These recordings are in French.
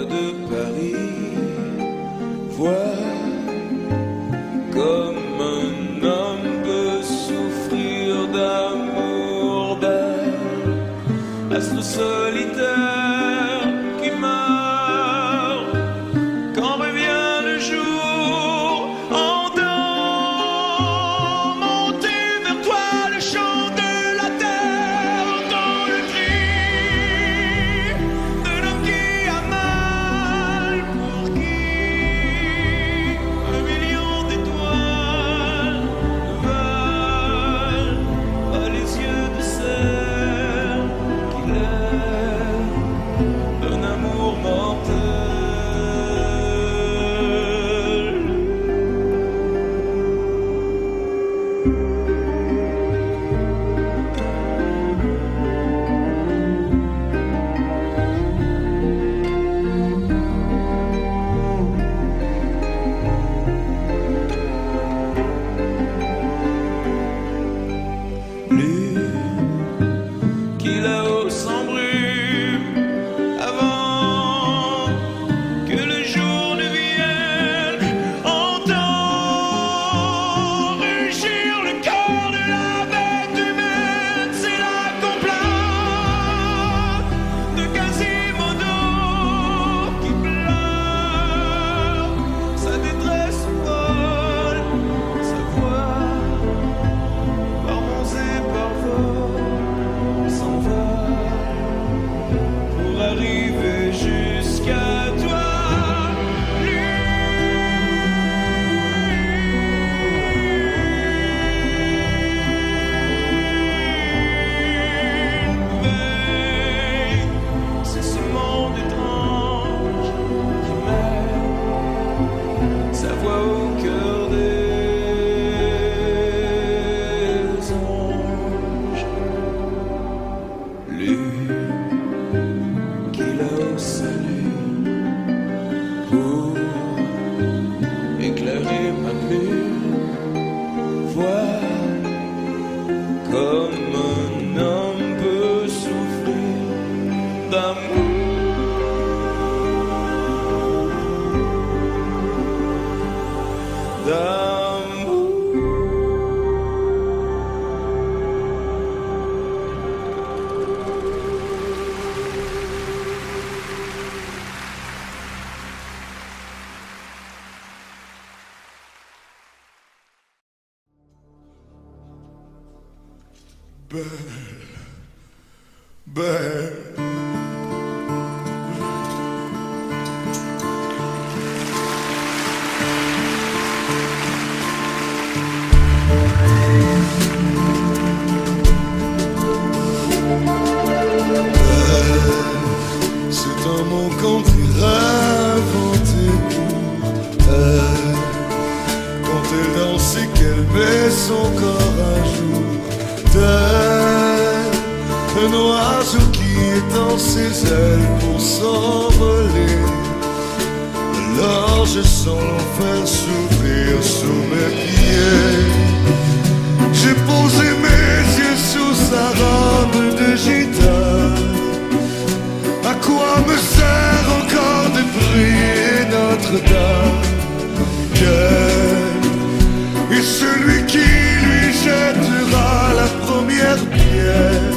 bois de Paris. Vois comme un homme peut souffrir d'amour belle, astre solitaire qui meurt quand revient le jour. Entends monter vers toi le chant de la terre, entends le cri de l'homme qui a mal, pour qui un million d'étoiles ne valent pas les yeux de celle qui l'aime d'un amour mortel. Lui qui là-haut s'embrume avant que le jour ne vienne, entend rugir le cœur de la bête humaine. C'est la complainte de Quasimodo qui pleure sa détresse folle, sa voix par monts et par vols s'envole pour arriver jusqu'à toi. Veille, c'est ce monde étrange qui met sa voix au cœur des anges. Lui qui là-haut s'allume pour éclairer ma plume, vois comme un homme peut souffrir d'amour. Belle. C'est un mot qu'on dirait inventé pour elle, quand elle danse et qu'elle met son corps à jour. Tel un oiseau qui étend ses ailes pour s'envoler, alors je sens l'enfer s'ouvrir sous mes pieds. J'ai posé mes yeux sous sa robe de gitane. À quoi me sert encore de prier Notre-Dame? Quel est celui qui lui jettera la première pierre?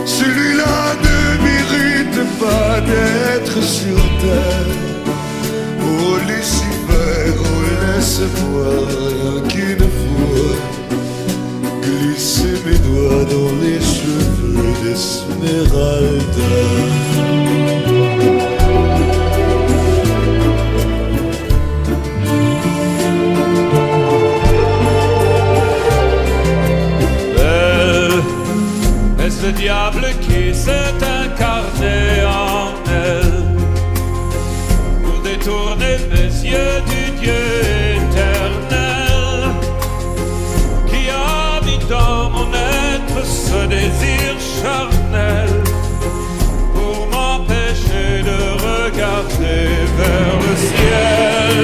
Celui-là ne mérite pas d'être sur terre. Oh Lucifer, oh laisse-moi rien qu'une fois glisser mes doigts dans les cheveux d'Esmeralda. Ce diable qui s'est incarné en elle pour détourner mes yeux du Dieu éternel, qui a mis dans mon être ce désir charnel pour m'empêcher de regarder vers le ciel.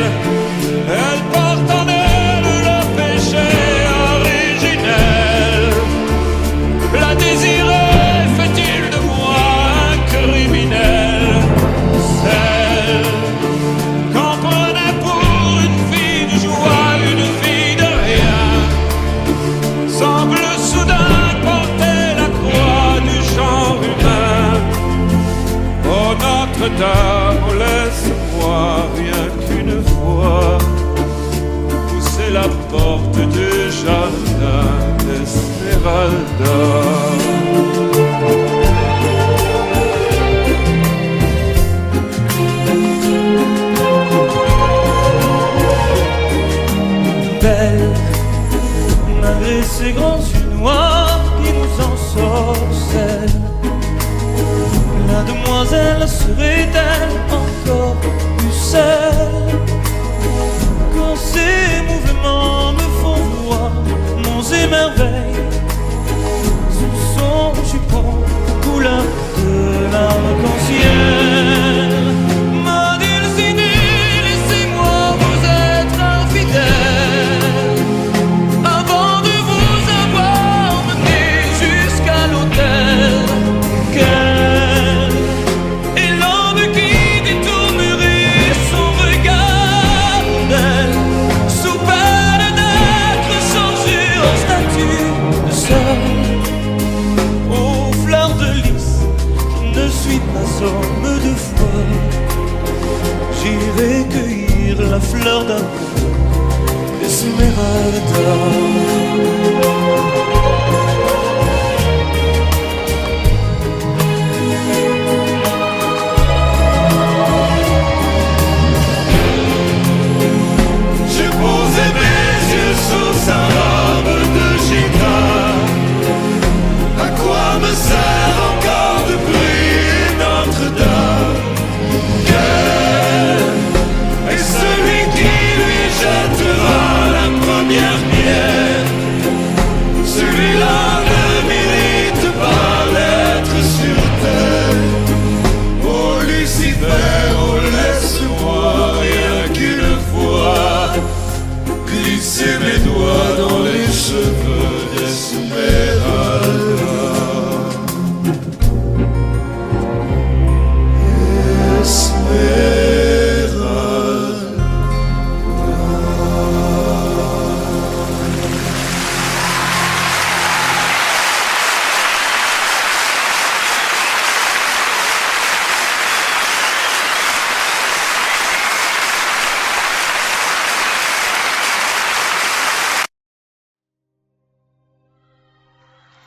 Elle porte en elle le péché originel. La désirer fait-il de moi un criminel? diable, laisse-moi rien qu'une fois pousser la porte du jardin d'Esmeralda. Belle, malgré ses grands yeux noirs qui nous ensorcellent, la demoiselle serait-elle encore plus seule? Quand ses mouvements me font voir monts et merveilles sous son jupon couleur de l'arc-en-ciel. Ma Dulcinée, laissez-moi vous être infidèle avant de vous avoir mené jusqu'à l'autel. Quel est l'homme qui détournerait son regard d'elle sous peine d'être changé en statue de sel? Aux fleurs de lys, je ne suis pas homme de foi. J'irai cueillir la fleur d'amour d'Esmeralda. J'ai posé mes yeux sous sa robe de gitane. À quoi me sert encore de prier Notre-Dame? Quel est celui qui lui jettera la première pierre? Celui-là ne mérite pas d'être sur terre. Oh Lucifer, oh laisse-moi rien qu'une fois glisser mes doigts dans les cheveux d'Esmeralda.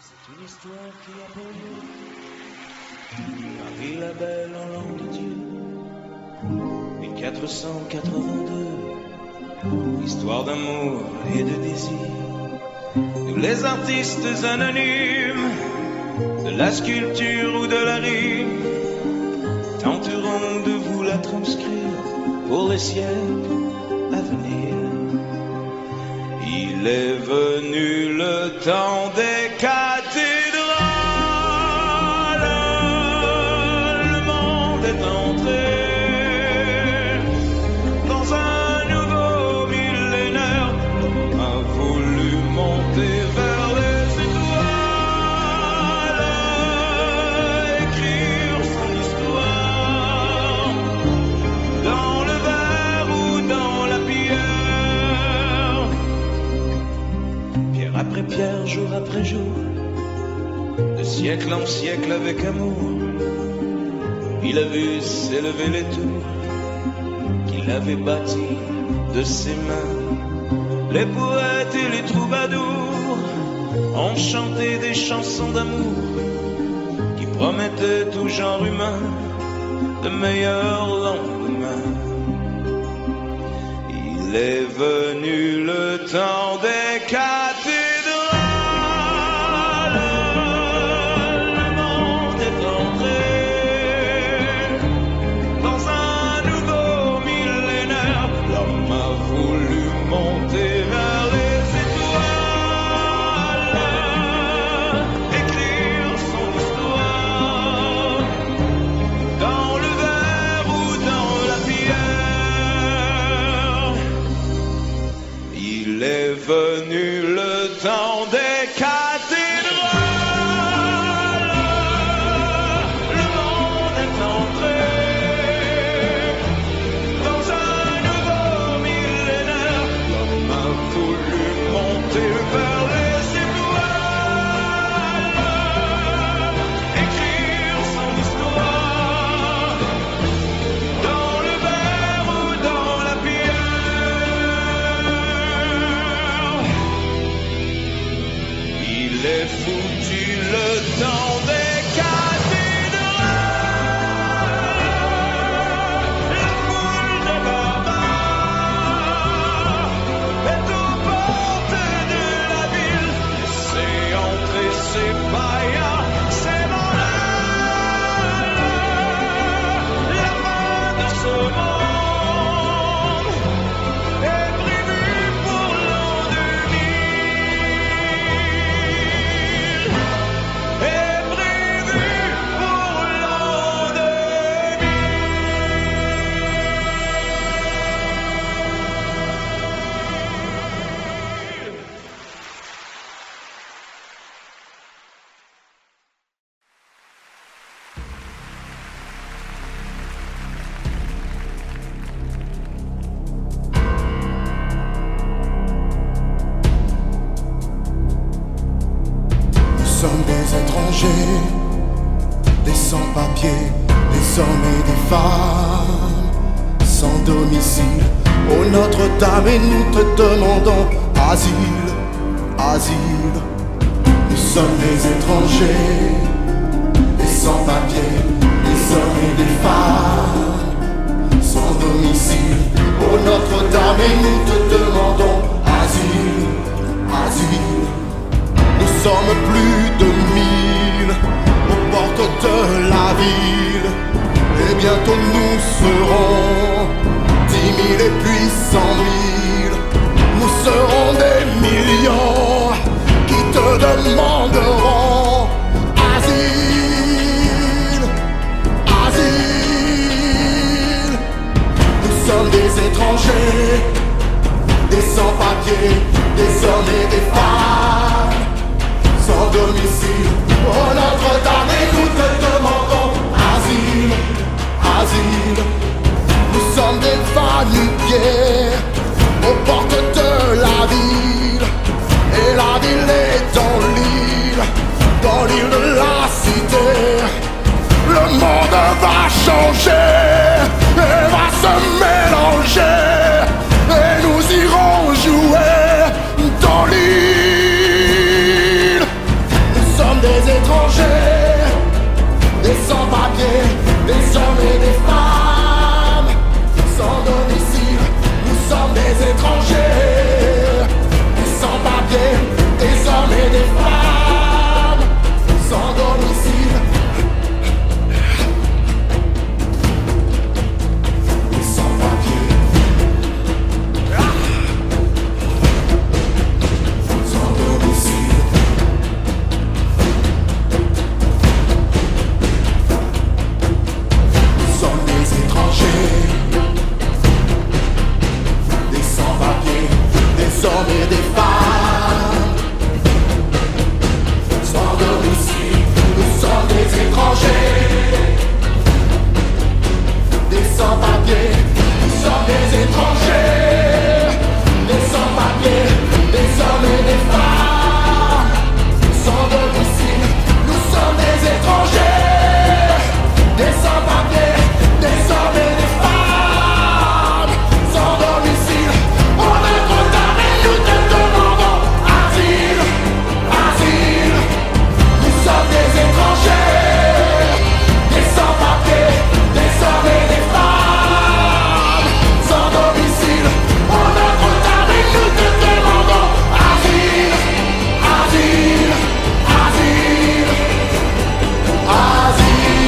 C'est une histoire qui a pour lieu Marie la belle en l'an de Dieu 1482. Histoire d'amour et de désir. Nous les artistes anonymes de la sculpture ou de la rime tenterons de vous la transcrire pour les siècles à venir. Il est venu le temps des cathédrales, le monde est entré dans un nouveau millénaire. L'homme a voulu monter vers les étoiles, écrire son histoire dans le verre ou dans la pierre. Pierre après pierre, jour après jour, de siècle en siècle avec amour, il a vu s'élever les tours qu'il avait bâties de ses mains. Les poètes et les troubadours ont chanté des chansons d'amour qui promettaient tout genre humain de meilleurs lendemains. Il est venu le temps des cathédrales, le monde est entré dans un nouveau millénaire. L'homme a voulu monter vers les étoiles, écrire son histoire dans le verre ou dans la pierre. Il est venu le domicile. Ô Notre-Dame, et nous te demandons asile, asile. Nous sommes des étrangers, des sans-papiers, des hommes et des femmes sans domicile. Ô Notre-Dame, et nous te demandons asile, asile. Nous sommes plus de 1000 aux portes de la ville, et bientôt nous serons 10 000 et puis 100 000. Nous serons des millions qui te demanderont asile, asile. Nous sommes des étrangers, des sans-papiers, des hommes et des femmes sans domicile. Oh Notre-Dame, et nous te demandons asile, asile. Nous sommes des va-nu-pieds aux portes de la ville, et la ville est dans l'île de la cité. Le monde va changer et va se mélanger, et nous irons jouer dans l'île. Nous sommes des étrangers, des sans-papiers, des hommes et des femmes sans domicile. Nous sommes des étrangers, des sans-papiers, des hommes et des femmes sans domicile. Des sans-papiers, sans domicile. Nous sommes des étrangers, des sans-papiers, des hommes et des femmes sans domicile. Nous sommes des étrangers, des sans-papiers. Nous sommes des étrangers, des sans-papiers, des hommes et des femmes sans domicile. Nous sommes des étrangers, des sans-papiers, des hommes et des femmes sans domicile. Oh Notre-Dame, et nous te demandons asile, asile. Nous sommes des étrangers, des sans-papiers, des hommes et des femmes sans domicile. Oh Notre-Dame, et nous te demandons asile, asile, asile, asile.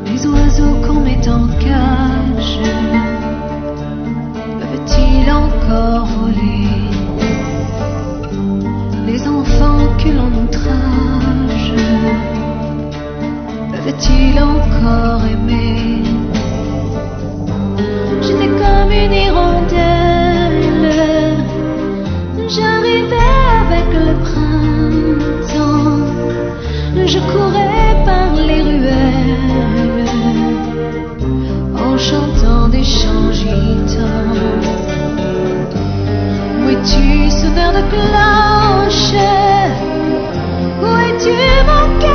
Les oiseaux qu'on met en cage peuvent-ils encore voler? Les enfants que l'on outrage peuvent-ils encore aimer? J'étais comme une hirondelle, j'arrivais avec le printemps, je courais par les ruelles en chantant des chants gitans. Où es-tu, sonneur de cloche? Où es-tu, mon cœur?